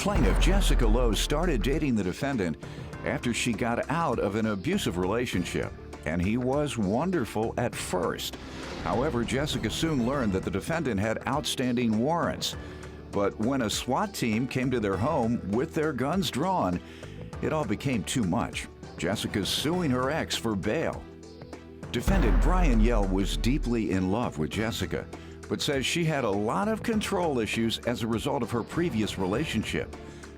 Plaintiff Jessica Lowe started dating the defendant after she got out of an abusive relationship, and he was wonderful at first. However, Jessica soon learned that the defendant had outstanding warrants. But when a SWAT team came to their home with their guns drawn, it all became too much. Jessica's suing her ex for bail. Defendant Brian Yell was deeply in love with Jessica, but says she had a lot of control issues as a result of her previous relationship.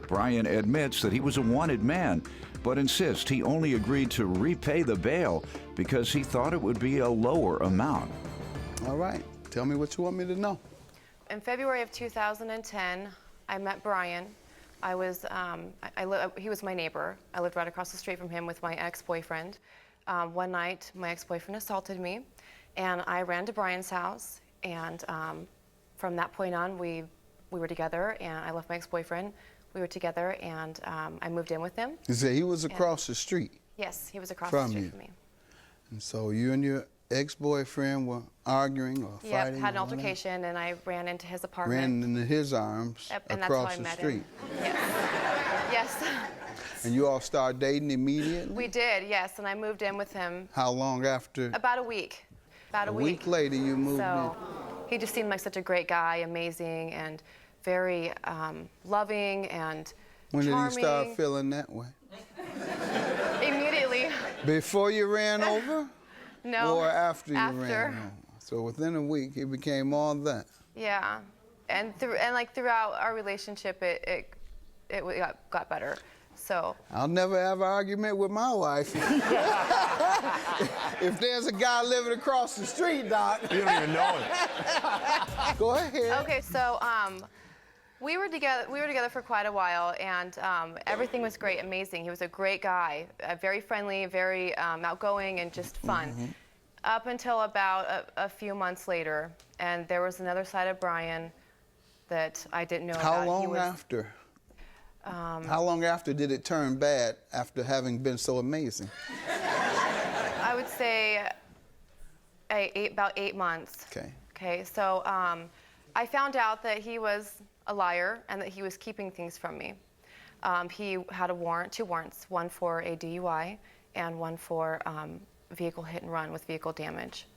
Brian admits that he was a wanted man, but insists he only agreed to repay the bail because he thought it would be a lower amount. All right, tell me what you want me to know. In February of 2010, I met Brian. He was my neighbor. I lived right across the street from him with my ex-boyfriend. One night, my ex-boyfriend assaulted me, and I ran to Brian's house, and from that point on, we were together, and I left my ex-boyfriend. We were together, and I moved in with him. You say he was across the street? Yes, he was across the street from me. And so you and your ex-boyfriend were arguing or fighting? Yep, had an altercation, and I ran into his apartment. Ran into his arms across the street. Yes. Yes. And you all started dating immediately? We did, yes, and I moved in with him. How long after? About a week. About a week. A week later you moved in? He just seemed like such a great guy, amazing, and very loving and When charming. did you start feeling that way? Immediately. Before you ran over? No. Or after you ran After. over? So within a week, it became all that. Yeah, and throughout our relationship, it got better. So I'll never have an argument with my wife. If there's a guy living across the street, Doc. You don't even know it. Go ahead. Okay, so we were together for quite a while, and everything was great, amazing. He was a great guy, very friendly, very outgoing, and just fun. Mm-hmm. Up until about a few months later, and there was another side of Brian that I didn't know about. How long after? How long after did it turn bad after having been so amazing? I would say about 8 months. Okay. Okay, so I found out that he was a liar and that he was keeping things from me. He had two warrants, one for a DUI and one for vehicle hit and run with vehicle damage.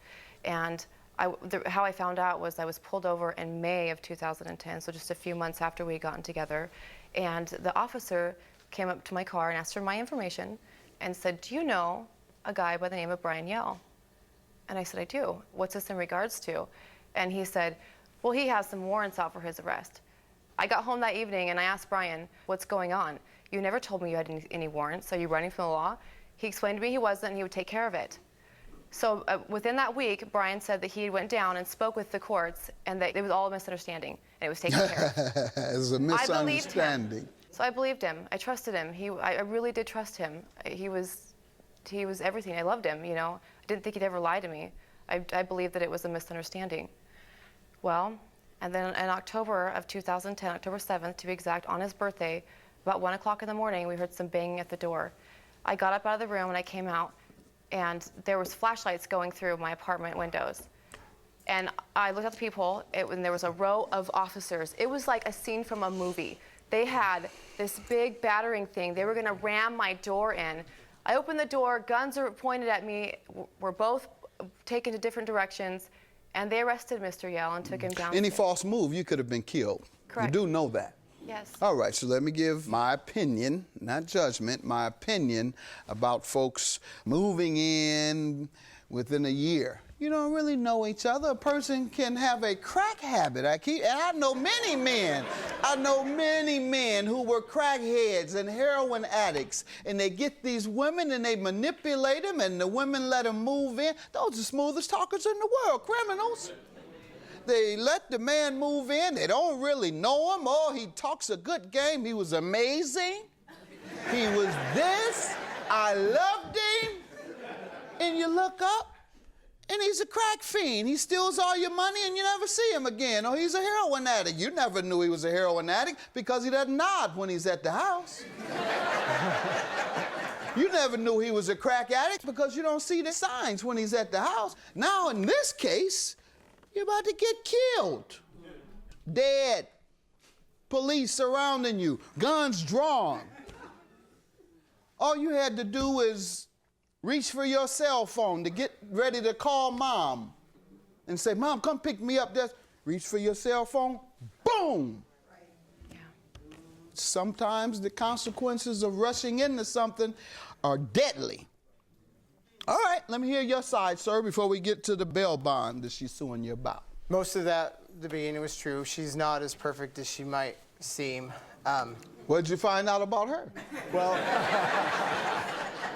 And how I found out was I was pulled over in May of 2010, so just a few months after we had gotten together. And the officer came up to my car and asked for my information and said, "Do you know a guy by the name of Brian Yell?" And I said, "I do. What's this in regards to?" And he said, "Well, he has some warrants out for his arrest." I got home that evening and I asked Brian, "What's going on? You never told me you had any warrants. Are you running from the law?" He explained to me he wasn't and he would take care of it. So within that week, Brian said that he went down and spoke with the courts and that it was all a misunderstanding and it was taken care of. It was a misunderstanding. So I believed him. I trusted him. I really did trust him. He was everything. I loved him, you know. I didn't think he'd ever lie to me. I believed that it was a misunderstanding. Well, and then in October of 2010, October 7th to be exact, on his birthday, about 1 o'clock in the morning, we heard some banging at the door. I got up out of the room and I came out, and there was flashlights going through my apartment windows. And I looked at the peephole, and there was a row of officers. It was like a scene from a movie. They had this big battering thing. They were gonna ram my door in. I opened the door, guns are pointed at me. We're both taken to different directions, and they arrested Mr. Yell and took him down. Any false move, you could have been killed. Correct. You do know that. Yes. All right, so let me give my opinion, not judgment, my opinion about folks moving in within a year. You don't really know each other. A person can have a crack habit. I know many men. I know many men who were crackheads and heroin addicts, and they get these women and they manipulate them, and the women let them move in. Those are the smoothest talkers in the world, criminals. They let the man move in. They don't really know him. Oh, he talks a good game. He was amazing. He was this. I loved him. And you look up, and he's a crack fiend. He steals all your money, and you never see him again. Or he's a heroin addict. You never knew he was a heroin addict because he doesn't nod when he's at the house. You never knew he was a crack addict because you don't see the signs when he's at the house. Now, in this case, you're about to get killed. Dead. police surrounding you, guns drawn. All you had to do is reach for your cell phone to get ready to call mom and say, Mom, come pick me up. Reach for your cell phone, boom. Yeah. Sometimes the consequences of rushing into something are deadly. All right, let me hear your side, sir, before we get to the bail bond that she's suing you about. Most of that, the beginning was true. She's not as perfect as she might seem. What did you find out about her? Well,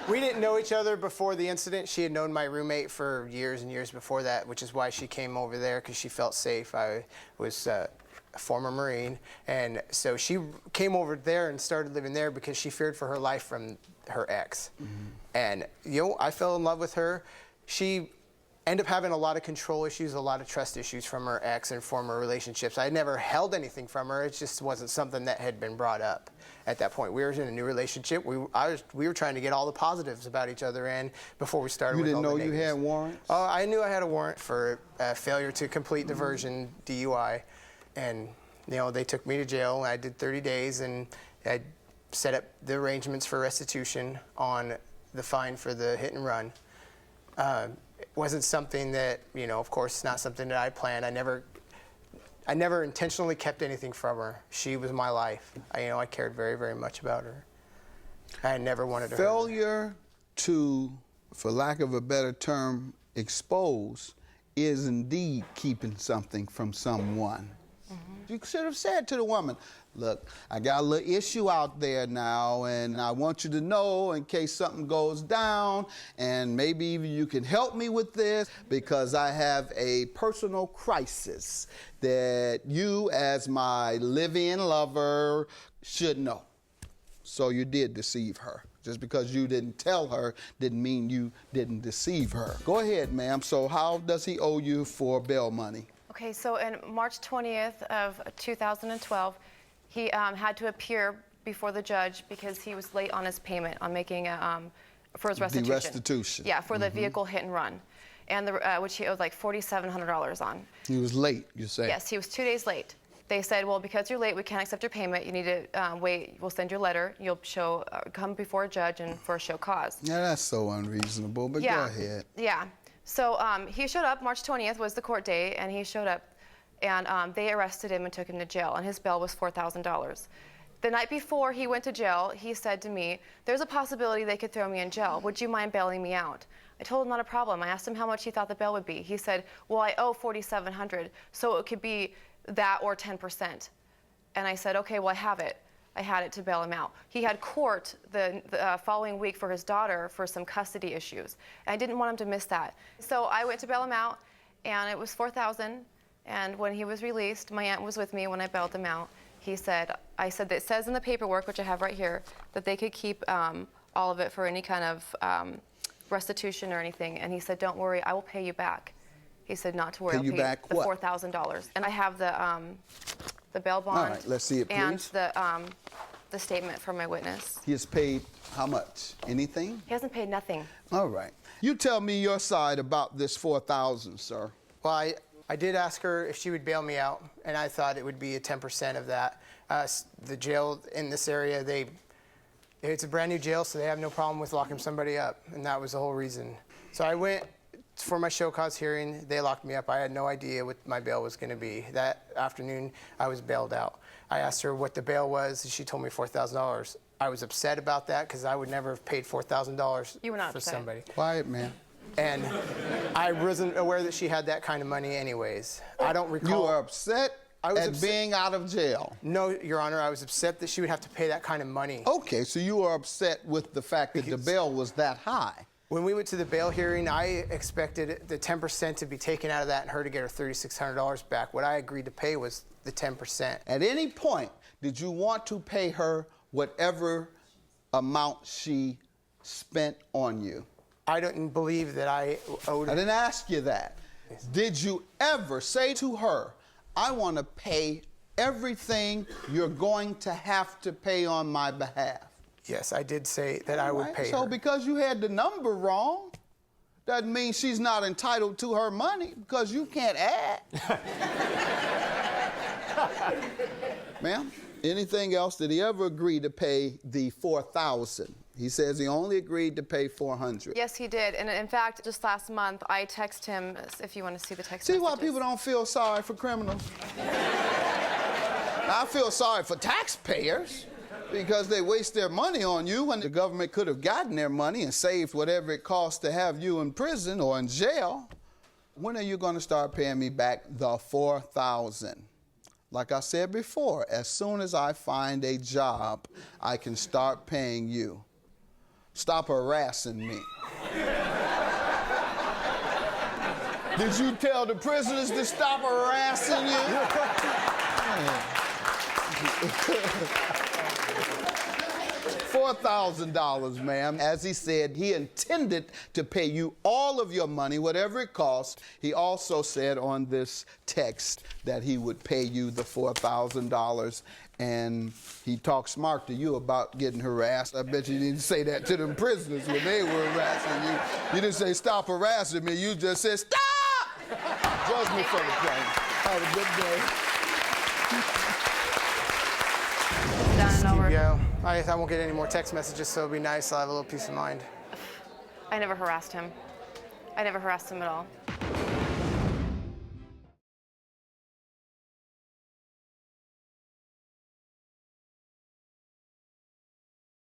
we didn't know each other before the incident. She had known my roommate for years and years before that, which is why she came over there, because she felt safe. I was a former Marine, and so she came over there and started living there because she feared for her life from her ex. Mm-hmm. And, you know, I fell in love with her. She ended up having a lot of control issues, a lot of trust issues from her ex and former relationships. I never held anything from her. It just wasn't something that had been brought up at that point. We were in a new relationship. We were trying to get all the positives about each other in before we started with all the negatives. You didn't know you had warrants? Oh, I knew I had a warrant for failure to complete diversion, DUI. And, you know, they took me to jail. I did 30 days, and I set up the arrangements for restitution on the fine for the hit and run. It wasn't something that, you know, of course, not something that I planned. I never intentionally kept anything from her. She was my life. I cared very, very much about her. I never wanted to hurt her. Failure to, for lack of a better term, expose is indeed keeping something from someone. Mm-hmm. You should have said to the woman, look, I got a little issue out there now, and I want you to know in case something goes down, and maybe even you can help me with this, because I have a personal crisis that you, as my live-in lover, should know. So you did deceive her. Just because you didn't tell her didn't mean you didn't deceive her. Go ahead, ma'am. So how does he owe you for bail money? Okay, so in March 20th of 2012, he had to appear before the judge because he was late on his payment on making for his restitution. The restitution. Yeah, for the vehicle hit and run, and which he owed like $4,700 on. He was late, you say? Yes, he was 2 days late. They said, well, because you're late, we can't accept your payment. You need to wait. We'll send you a letter. You'll come before a judge and for a show cause. Yeah, that's so unreasonable, but yeah. Go ahead. Yeah. So he showed up. March 20th was the court date, and he showed up, and they arrested him and took him to jail, and his bail was $4,000. The night before he went to jail, he said to me, there's a possibility they could throw me in jail. Would you mind bailing me out? I told him not a problem. I asked him how much he thought the bail would be. He said, well, I owe $4,700, so it could be that or 10%. And I said, okay, well, I have it. I had it to bail him out. He had court the following week for his daughter for some custody issues. And I didn't want him to miss that. So I went to bail him out, and it was $4,000. And when he was released, my aunt was with me when I bailed him out. I said that it says in the paperwork, which I have right here, that they could keep all of it for any kind of restitution or anything. And he said, don't worry, I will pay you back. He said, not to worry, I'll pay you back the $4,000. And I have the bail bond. All right, let's see it, please. And the statement from my witness. He has paid how much? Anything? He hasn't paid nothing. All right. You tell me your side about this $4,000, sir. Well, I did ask her if she would bail me out, and I thought it would be a 10% of that. The jail in this area, it's a brand new jail, so they have no problem with locking somebody up, and that was the whole reason. So I went for my show cause hearing. They locked me up. I had no idea what my bail was going to be. That afternoon, I was bailed out. I asked her what the bail was, and she told me $4,000. I was upset about that because I would never have paid $4,000 for somebody. Quiet, man. And I wasn't aware that she had that kind of money anyways. I don't recall. You were upset at being out of jail? No, Your Honor, I was upset that she would have to pay that kind of money. Okay, so you were upset with the fact that the bail was that high. When we went to the bail hearing, I expected the 10% to be taken out of that and her to get her $3,600 back. What I agreed to pay was the 10%. At any point, did you want to pay her whatever amount she spent on you? I didn't believe that I owed her. I didn't ask you that. Yes. Did you ever say to her, I want to pay everything you're going to have to pay on my behalf? Yes, I did say that I would pay her. So because you had the number wrong, doesn't mean she's not entitled to her money, because you can't add. Ma'am? Anything else? Did he ever agree to pay the $4,000? He says he only agreed to pay $400. Yes, he did. And in fact, just last month, I texted him, if you want to see the text See why messages. people don't feel sorry for criminals? I feel sorry for taxpayers because they waste their money on you when the government could have gotten their money and saved whatever it costs to have you in prison or in jail. When are you going to start paying me back the $4,000? Like I said before, as soon as I find a job, I can start paying you. Stop harassing me. Did you tell the prisoners to stop harassing you? $4,000, ma'am. As he said, he intended to pay you all of your money, whatever it costs. He also said on this text that he would pay you the $4,000, and he talked smart to you about getting harassed. I bet you didn't say that to them prisoners when they were harassing you. You didn't say, stop harassing me. You just said, stop! Judge me for the claim. Have a good day. Done and over. Go. I won't get any more text messages, so it'll be nice. I'll have a little peace of mind. I never harassed him. I never harassed him at all.